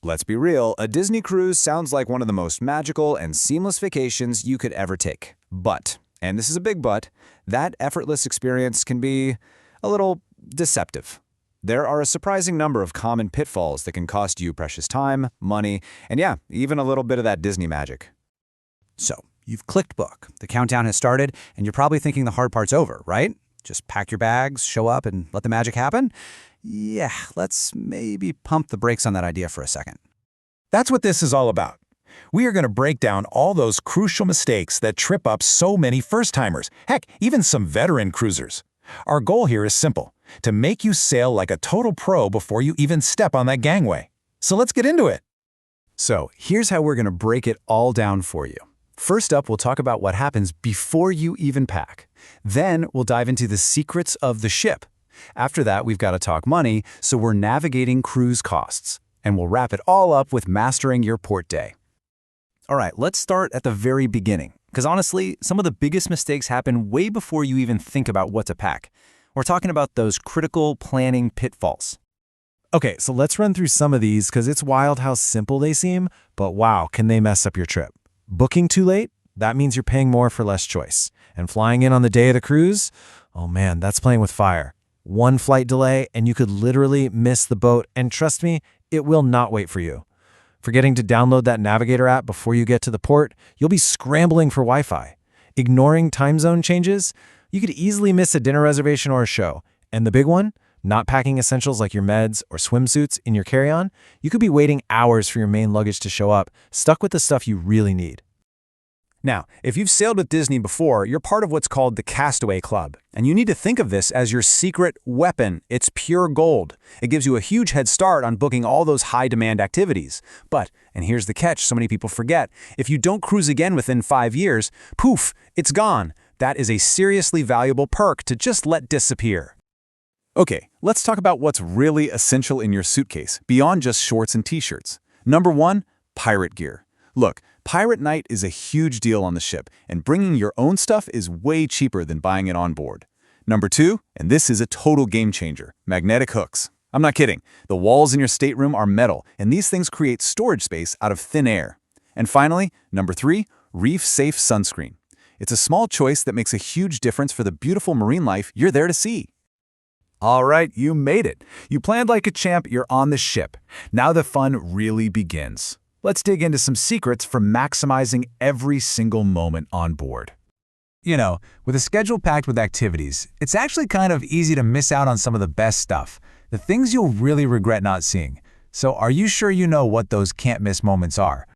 Let's be real, a Disney cruise sounds like one of the most magical and seamless vacations you could ever take. But, and this is a big but, that effortless experience can be a little deceptive. There are a surprising number of common pitfalls that can cost you precious time, money, and yeah, even a little bit of that Disney magic. So, you've clicked book, the countdown has started, and you're probably thinking the hard part's over, right? Just pack your bags, show up, and let the magic happen? Yeah, let's maybe pump the brakes on that idea for a second. That's what this is all about. We are going to break down all those crucial mistakes that trip up so many first-timers, heck, even some veteran cruisers. Our goal here is simple, to make you sail like a total pro before you even step on that gangway. So let's get into it. So, here's how we're going to break it all down for you. First up, we'll talk about what happens before you even pack. Then, we'll dive into the secrets of the ship. After that, we've got to talk money, so we're navigating cruise costs. And we'll wrap it all up with mastering your port day. All right, let's start at the very beginning. Because honestly, some of the biggest mistakes happen way before you even think about what to pack. We're talking about those critical planning pitfalls. Okay, so let's run through some of these because it's wild how simple they seem, but wow, can they mess up your trip. Booking too late? That means you're paying more for less choice. And flying in on the day of the cruise? Oh man, that's playing with fire. One flight delay and you could literally miss the boat, and trust me, it will not wait for you. Forgetting to download that Navigator app before you get to the port, you'll be scrambling for Wi-Fi. Ignoring time zone changes? You could easily miss a dinner reservation or a show. And the big one? Not packing essentials like your meds or swimsuits in your carry-on? You could be waiting hours for your main luggage to show up, stuck with the stuff you really need. Now, if you've sailed with Disney before, you're part of what's called the Castaway Club. And you need to think of this as your secret weapon. It's pure gold. It gives you a huge head start on booking all those high-demand activities. But, and here's the catch so many people forget, if you don't cruise again within 5 years, poof, it's gone. That is a seriously valuable perk to just let disappear. Okay, let's talk about what's really essential in your suitcase, beyond just shorts and t-shirts. Number 1, pirate gear. Look, pirate night is a huge deal on the ship, and bringing your own stuff is way cheaper than buying it on board. Number 2, and this is a total game changer, magnetic hooks. I'm not kidding. The walls in your stateroom are metal, and these things create storage space out of thin air. And finally, number 3, reef-safe sunscreen. It's a small choice that makes a huge difference for the beautiful marine life you're there to see. All right, you made it. You planned like a champ, you're on the ship. Now the fun really begins. Let's dig into some secrets for maximizing every single moment on board. You know, with a schedule packed with activities, it's actually kind of easy to miss out on some of the best stuff, the things you'll really regret not seeing. So are you sure you know what those can't-miss moments are?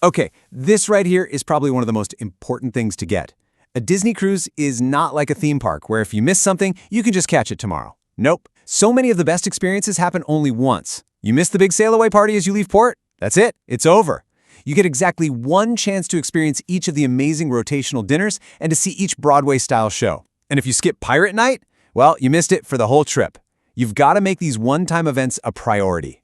Okay, this right here is probably one of the most important things to get. A Disney cruise is not like a theme park where if you miss something, you can just catch it tomorrow. Nope. So many of the best experiences happen only once. You miss the big sail-away party as you leave port? That's it. It's over. You get exactly one chance to experience each of the amazing rotational dinners and to see each Broadway-style show. And if you skip Pirate Night, well, you missed it for the whole trip. You've got to make these one-time events a priority.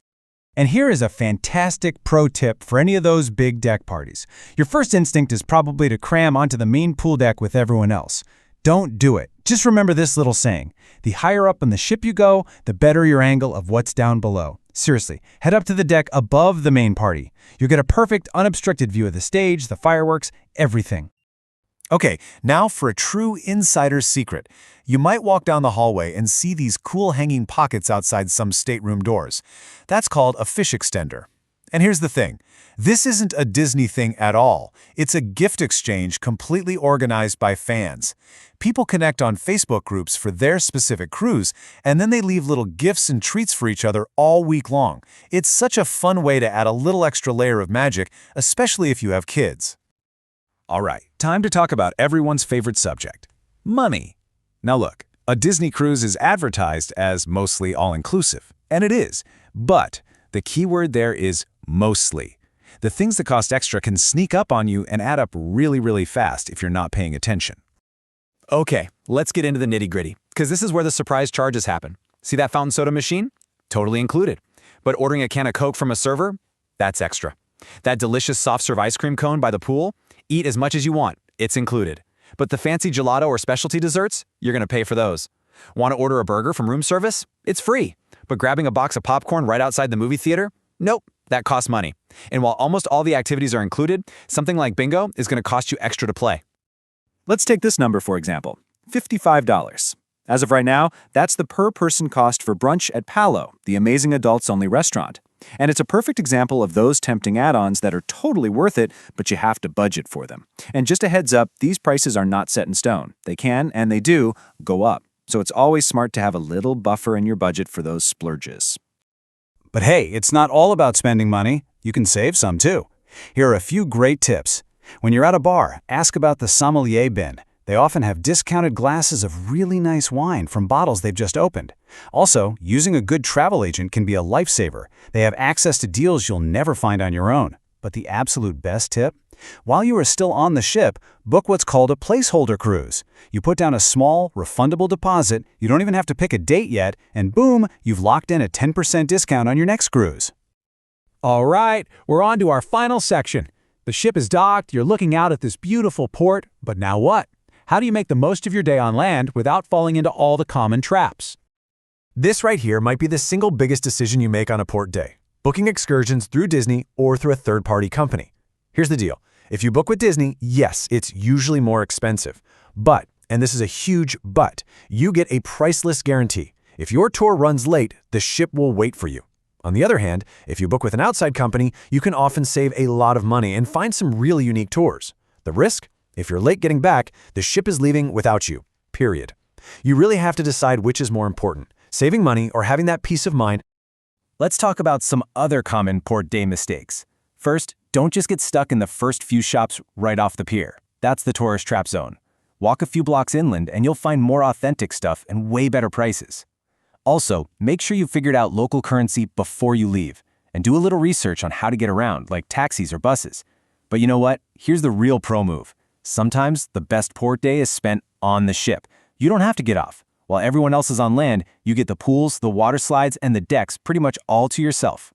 And here is a fantastic pro tip for any of those big deck parties. Your first instinct is probably to cram onto the main pool deck with everyone else. Don't do it. Just remember this little saying. The higher up on the ship you go, the better your angle of what's down below. Seriously, head up to the deck above the main party. You'll get a perfect, unobstructed view of the stage, the fireworks, everything. Okay, now for a true insider's secret. You might walk down the hallway and see these cool hanging pockets outside some stateroom doors. That's called a fish extender. And here's the thing. This isn't a Disney thing at all. It's a gift exchange completely organized by fans. People connect on Facebook groups for their specific cruise, and then they leave little gifts and treats for each other all week long. It's such a fun way to add a little extra layer of magic, especially if you have kids. All right, time to talk about everyone's favorite subject, money. Now look, a Disney cruise is advertised as mostly all-inclusive, and it is, but the key word there is mostly. The things that cost extra can sneak up on you and add up really, really fast if you're not paying attention. Okay, let's get into the nitty-gritty, because this is where the surprise charges happen. See that fountain soda machine? Totally included. But ordering a can of Coke from a server? That's extra. That delicious soft-serve ice cream cone by the pool? Eat as much as you want. It's included. But the fancy gelato or specialty desserts? You're going to pay for those. Want to order a burger from room service? It's free. But grabbing a box of popcorn right outside the movie theater? Nope. That costs money. And while almost all the activities are included, something like bingo is going to cost you extra to play. Let's take this number for example, $55. As of right now, that's the per-person cost for brunch at Palo, the amazing adults-only restaurant. And it's a perfect example of those tempting add-ons that are totally worth it, but you have to budget for them. And just a heads up, these prices are not set in stone. They can, and they do, go up. So it's always smart to have a little buffer in your budget for those splurges. But hey, it's not all about spending money. You can save some too. Here are a few great tips. When you're at a bar, ask about the sommelier bin. They often have discounted glasses of really nice wine from bottles they've just opened. Also, using a good travel agent can be a lifesaver. They have access to deals you'll never find on your own. But the absolute best tip? While you are still on the ship, book what's called a placeholder cruise. You put down a small, refundable deposit, you don't even have to pick a date yet, and boom, you've locked in a 10% discount on your next cruise. All right, we're on to our final section. The ship is docked, you're looking out at this beautiful port, but now what? How do you make the most of your day on land without falling into all the common traps? This right here might be the single biggest decision you make on a port day: booking excursions through Disney or through a third-party company. Here's the deal. If you book with Disney, yes, it's usually more expensive. But, and this is a huge but, you get a priceless guarantee. If your tour runs late, the ship will wait for you. On the other hand, if you book with an outside company, you can often save a lot of money and find some really unique tours. The risk? If you're late getting back, the ship is leaving without you, period. You really have to decide which is more important, saving money or having that peace of mind. Let's talk about some other common port day mistakes. First, don't just get stuck in the first few shops right off the pier. That's the tourist trap zone. Walk a few blocks inland and you'll find more authentic stuff and way better prices. Also, make sure you figured out local currency before you leave, and do a little research on how to get around, like taxis or buses. But you know what? Here's the real pro move. Sometimes the best port day is spent on the ship. You don't have to get off. While everyone else is on land, you get the pools, the water slides, and the decks pretty much all to yourself.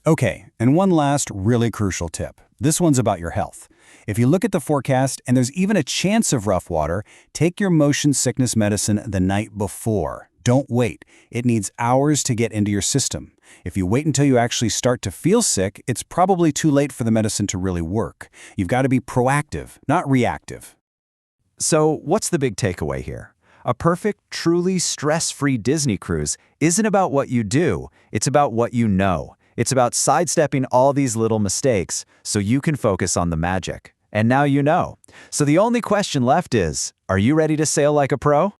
Okay, and one last really crucial tip. This one's about your health. If you look at the forecast and there's even a chance of rough water, take your motion sickness medicine the night before. Don't wait. It needs hours to get into your system. If you wait until you actually start to feel sick, it's probably too late for the medicine to really work. You've got to be proactive, not reactive. So, what's the big takeaway here? A perfect, truly stress-free Disney cruise isn't about what you do, it's about what you know. It's about sidestepping all these little mistakes so you can focus on the magic. And now you know. So the only question left is, are you ready to sail like a pro?